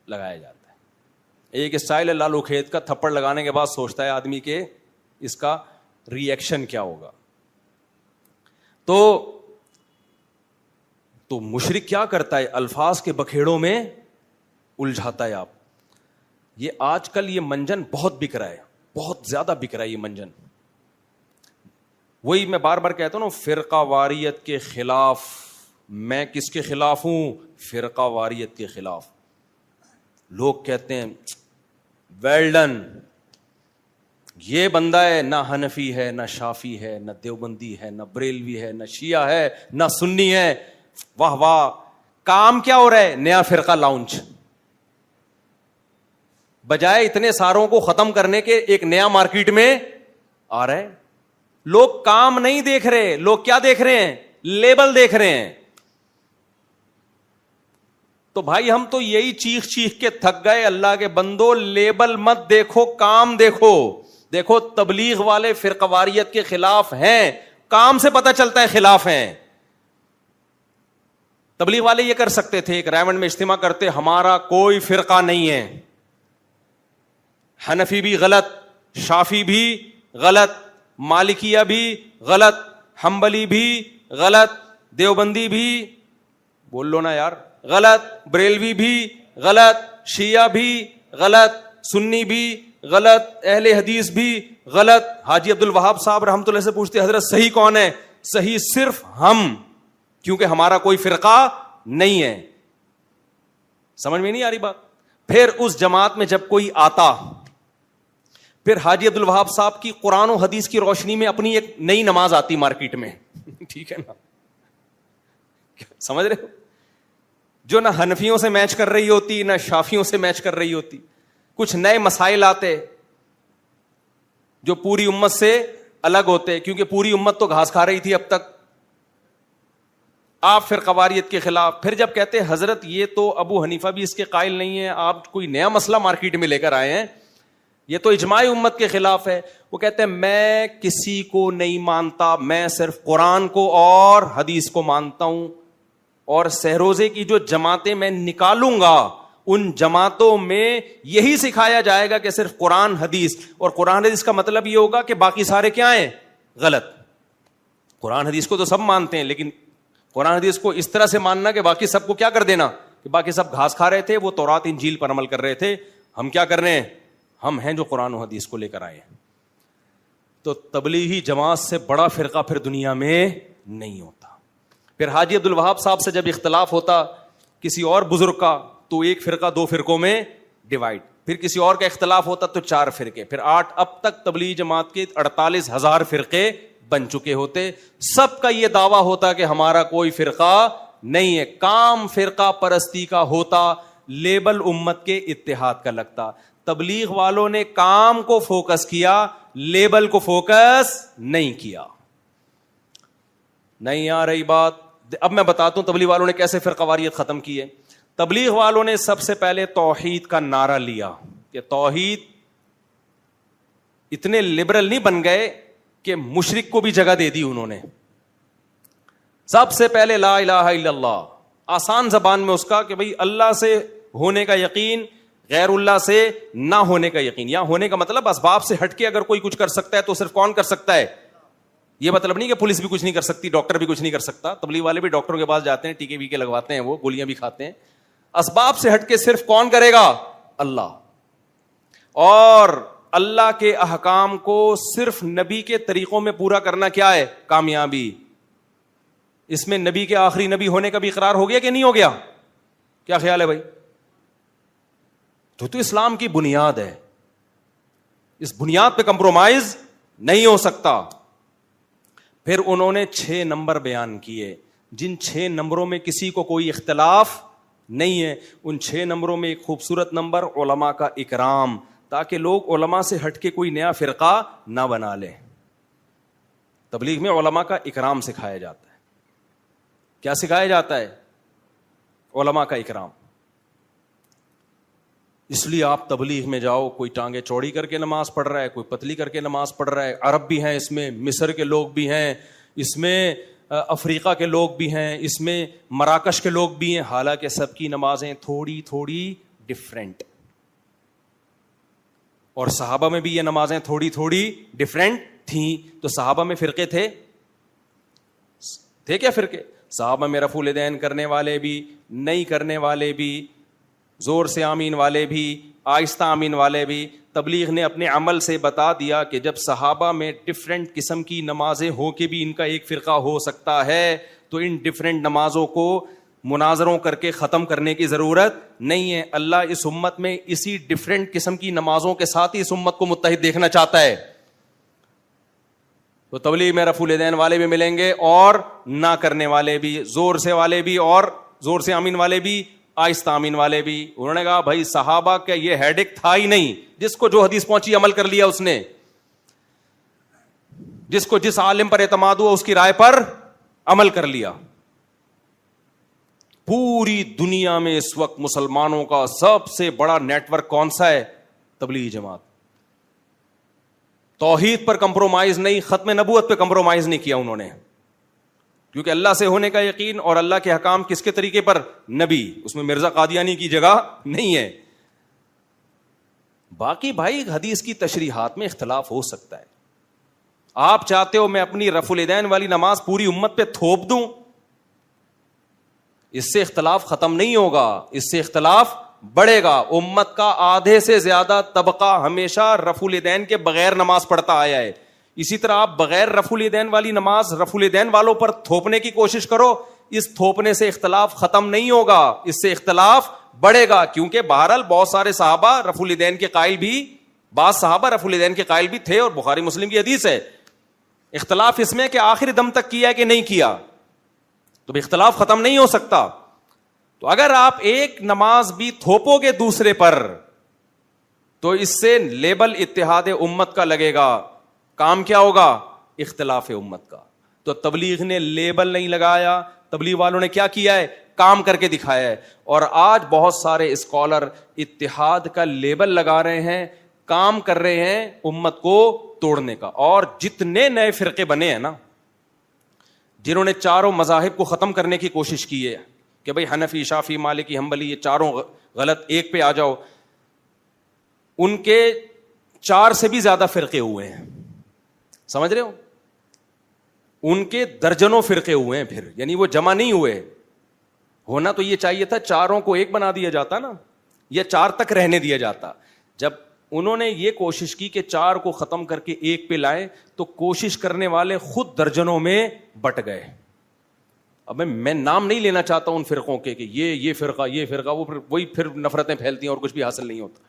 لگایا جاتا ہے. ایک اسٹائل ہے لالو کھیت کا, تھپڑ لگانے کے بعد سوچتا ہے آدمی کہ اس کا ری ایکشن کیا ہوگا. تو مشرک کیا کرتا ہے, الفاظ کے بکھیڑوں میں الجھاتا ہے. آپ یہ آج کل یہ منجن بہت بک رہا ہے, بہت زیادہ بک رہا ہے یہ منجن. وہی میں بار بار کہتا ہوں نا, فرقہ واریت کے خلاف. میں کس کے خلاف ہوں؟ فرقہ واریت کے خلاف. لوگ کہتے ہیں ویل ڈن, یہ بندہ ہے نہ حنفی ہے نہ شافی ہے نہ دیوبندی ہے نہ بریلوی ہے نہ شیعہ ہے نہ سنی ہے. واہ واہ, کام کیا ہو رہا ہے؟ نیا فرقہ لانچ. بجائے اتنے ساروں کو ختم کرنے کے ایک نیا مارکیٹ میں آ رہا ہے. لوگ کام نہیں دیکھ رہے, لوگ کیا دیکھ رہے ہیں؟ لیبل دیکھ رہے ہیں. تو بھائی ہم تو یہی چیخ چیخ کے تھک گئے, اللہ کے بندو لیبل مت دیکھو, کام دیکھو. دیکھو تبلیغ والے فرقہ واریت کے خلاف ہیں, کام سے پتہ چلتا ہے خلاف ہیں. تبلیغ والے یہ کر سکتے تھے, ایک رائمنڈ میں اجتماع کرتے, ہمارا کوئی فرقہ نہیں ہے, حنفی بھی غلط, شافی بھی غلط, مالکیہ بھی غلط, حنبلی بھی غلط, دیوبندی بھی بول لو نا یار غلط, بریلوی بھی غلط, شیعہ بھی غلط, سنی بھی غلط, اہل حدیث بھی غلط. حاجی عبد الوہاب صاحب رحمۃ اللہ سے پوچھتے, حضرت صحیح کون ہے؟ صحیح صرف ہم, کیونکہ ہمارا کوئی فرقہ نہیں ہے. سمجھ میں نہیں آ رہی بات؟ پھر اس جماعت میں جب کوئی آتا, پھر حاجی عبد الوہاب صاحب کی قرآن و حدیث کی روشنی میں اپنی ایک نئی نماز آتی مارکیٹ میں. ٹھیک ہے نا, سمجھ رہے ہو؟ جو نہ حنفیوں سے میچ کر رہی ہوتی نہ شافیوں سے میچ کر رہی ہوتی. کچھ نئے مسائل آتے جو پوری امت سے الگ ہوتے, کیونکہ پوری امت تو گھاس کھا رہی تھی اب تک. آپ فرقہ واریت کے خلاف. پھر جب کہتے حضرت یہ تو ابو حنیفہ بھی اس کے قائل نہیں ہے, آپ کوئی نیا مسئلہ مارکیٹ میں لے کر آئے ہیں, یہ تو اجماع امت کے خلاف ہے. وہ کہتے ہیں میں کسی کو نہیں مانتا, میں صرف قرآن کو اور حدیث کو مانتا ہوں, اور سہروزے کی جو جماعتیں میں نکالوں گا ان جماعتوں میں یہی سکھایا جائے گا کہ صرف قرآن حدیث, اور قرآن حدیث کا مطلب یہ ہوگا کہ باقی سارے کیا ہیں؟ غلط. قرآن حدیث کو تو سب مانتے ہیں, لیکن قرآن حدیث کو اس طرح سے ماننا کہ باقی سب کو کیا کر دینا, کہ باقی سب گھاس کھا رہے تھے, وہ تورات انجیل پر عمل کر رہے تھے, ہم کیا کر رہے ہیں؟ ہم ہیں جو قرآن و حدیث کو لے کر آئے ہیں. تو تبلیغی جماعت سے بڑا فرقہ پھر دنیا میں نہیں ہوتا. پھر حاجی عبد الوہاب صاحب سے جب اختلاف ہوتا کسی اور بزرگ کا, تو ایک فرقہ 2 فرقوں میں ڈیوائڈ. پھر کسی اور کا اختلاف ہوتا تو 4 فرقے, پھر 8. اب تک تبلیغی جماعت کے 48,000 فرقے بن چکے ہوتے. سب کا یہ دعویٰ ہوتا کہ ہمارا کوئی فرقہ نہیں ہے. کام فرقہ پرستی کا ہوتا, لیبل امت کے اتحاد کا لگتا. تبلیغ والوں نے کام کو فوکس کیا, لیبل کو فوکس نہیں کیا. نہیں آ رہی بات؟ اب میں بتاتا ہوں تبلیغ والوں نے کیسے فرقہ واریت ختم کی ہے. تبلیغ والوں نے سب سے پہلے توحید کا نعرہ لیا کہ توحید. اتنے لبرل نہیں بن گئے کہ مشرک کو بھی جگہ دے دی انہوں نے. سب سے پہلے لا الہ الا اللہ, آسان زبان میں اس کا کہ بھئی اللہ سے ہونے کا یقین, غیر اللہ سے نہ ہونے کا یقین. یا ہونے کا مطلب اسباب سے ہٹ کے اگر کوئی کچھ کر سکتا ہے تو صرف کون کر سکتا ہے. یہ مطلب نہیں کہ پولیس بھی کچھ نہیں کر سکتی, ڈاکٹر بھی کچھ نہیں کر سکتا. تبلیغ والے بھی ڈاکٹروں کے پاس جاتے ہیں, ٹیکے ویکے لگواتے ہیں, وہ گولیاں بھی کھاتے ہیں. اسباب سے ہٹ کے صرف کون کرے گا؟ اللہ. اور اللہ کے احکام کو صرف نبی کے طریقوں میں پورا کرنا کیا ہے؟ کامیابی. اس میں نبی کے آخری نبی ہونے کا بھی اقرار ہو گیا کہ نہیں ہو گیا؟ کیا خیال ہے بھائی؟ تو اسلام کی بنیاد ہے, اس بنیاد پہ کمپرومائز نہیں ہو سکتا. پھر انہوں نے 6 نمبر بیان کیے, جن 6 نمبروں میں کسی کو کوئی اختلاف نہیں ہے. ان 6 نمبروں میں ایک خوبصورت نمبر علماء کا اکرام, تاکہ لوگ علماء سے ہٹ کے کوئی نیا فرقہ نہ بنا لیں. تبلیغ میں علماء کا اکرام سکھایا جاتا ہے. کیا سکھایا جاتا ہے؟ علماء کا اکرام. اس لیے آپ تبلیغ میں جاؤ, کوئی ٹانگیں چوڑی کر کے نماز پڑھ رہا ہے, کوئی پتلی کر کے نماز پڑھ رہا ہے. عرب بھی ہیں اس میں, مصر کے لوگ بھی ہیں اس میں, افریقہ کے لوگ بھی ہیں اس میں, مراکش کے لوگ بھی ہیں. حالانکہ سب کی نمازیں تھوڑی تھوڑی ڈفرینٹ. اور صحابہ میں بھی یہ نمازیں تھوڑی تھوڑی ڈفرینٹ تھیں. تو صحابہ میں فرقے تھے کیا فرقے؟ صحابہ میں رفع الیدین کرنے والے بھی, نہیں کرنے والے بھی, زور سے آمین والے بھی, آہستہ آمین والے بھی. تبلیغ نے اپنے عمل سے بتا دیا کہ جب صحابہ میں ڈفرینٹ قسم کی نمازیں ہو کے بھی ان کا ایک فرقہ ہو سکتا ہے, تو ان ڈفرینٹ نمازوں کو مناظروں کر کے ختم کرنے کی ضرورت نہیں ہے. اللہ اس امت میں اسی ڈفرینٹ قسم کی نمازوں کے ساتھ ہی اس امت کو متحد دیکھنا چاہتا ہے. تو تبلیغ میں رفع الیدین والے بھی ملیں گے اور نہ کرنے والے بھی, زور سے والے بھی اور زور سے آمین والے بھی, آہستہ آمین والے بھی. انہوں نے کہا بھائی صحابہ کا یہ ہیڈک تھا ہی نہیں, جس کو جو حدیث پہنچی عمل کر لیا اس نے, جس کو جس عالم پر اعتماد ہوا اس کی رائے پر عمل کر لیا. پوری دنیا میں اس وقت مسلمانوں کا سب سے بڑا نیٹ ورک کون سا ہے؟ تبلیغی جماعت. توحید پر کمپرومائز نہیں, ختم نبوت پہ کمپرومائز نہیں کیا انہوں نے, کیونکہ اللہ سے ہونے کا یقین اور اللہ کے حکام کس کے طریقے پر؟ نبی. اس میں مرزا قادیانی کی جگہ نہیں ہے. باقی بھائی حدیث کی تشریحات میں اختلاف ہو سکتا ہے. آپ چاہتے ہو میں اپنی رفع الیدین والی نماز پوری امت پہ تھوپ دوں, اس سے اختلاف ختم نہیں ہوگا, اس سے اختلاف بڑھے گا. امت کا آدھے سے زیادہ طبقہ ہمیشہ رفع الیدین کے بغیر نماز پڑھتا آیا ہے. اسی طرح آپ بغیر رفع الیدین والی نماز رفع الیدین والوں پر تھوپنے کی کوشش کرو, اس تھوپنے سے اختلاف ختم نہیں ہوگا, اس سے اختلاف بڑھے گا. کیونکہ بہرحال بہت سارے صحابہ رفع الیدین کے قائل بھی, بعض صحابہ رفع الیدین کے قائل بھی تھے, اور بخاری مسلم کی حدیث ہے. اختلاف اس میں کہ آخری دم تک کیا کہ نہیں کیا, تو اختلاف ختم نہیں ہو سکتا. تو اگر آپ ایک نماز بھی تھوپو گے دوسرے پر, تو اس سے لیبل اتحاد امت کا لگے گا. کام کیا ہوگا؟ اختلاف امت کا. تو تبلیغ نے لیبل نہیں لگایا, تبلیغ والوں نے کیا کیا ہے؟ کام کر کے دکھایا ہے. اور آج بہت سارے اسکالر اتحاد کا لیبل لگا رہے ہیں, کام کر رہے ہیں امت کو توڑنے کا. اور جتنے نئے فرقے بنے ہیں نا, جنہوں نے چاروں مذاہب کو ختم کرنے کی کوشش کی ہے کہ بھئی حنفی, شافعی, مالکی, حنبلی, یہ چاروں غلط, ایک پہ آ جاؤ, ان کے 4 سے بھی زیادہ فرقے ہوئے ہیں. سمجھ رہے ہو؟ ان کے درجنوں فرقے ہوئے ہیں پھر, یعنی وہ جمع نہیں ہوئے. ہونا تو یہ چاہیے تھا چاروں کو ایک بنا دیا جاتا نا, یا 4 تک رہنے دیا جاتا. جب انہوں نے یہ کوشش کی کہ 4 کو ختم کر کے ایک پہ لائیں, تو کوشش کرنے والے خود درجنوں میں بٹ گئے. اب میں نام نہیں لینا چاہتا ان فرقوں کے کہ یہ فرقہ, وہ وہی پھر نفرتیں پھیلتی ہیں اور کچھ بھی حاصل نہیں ہوتا.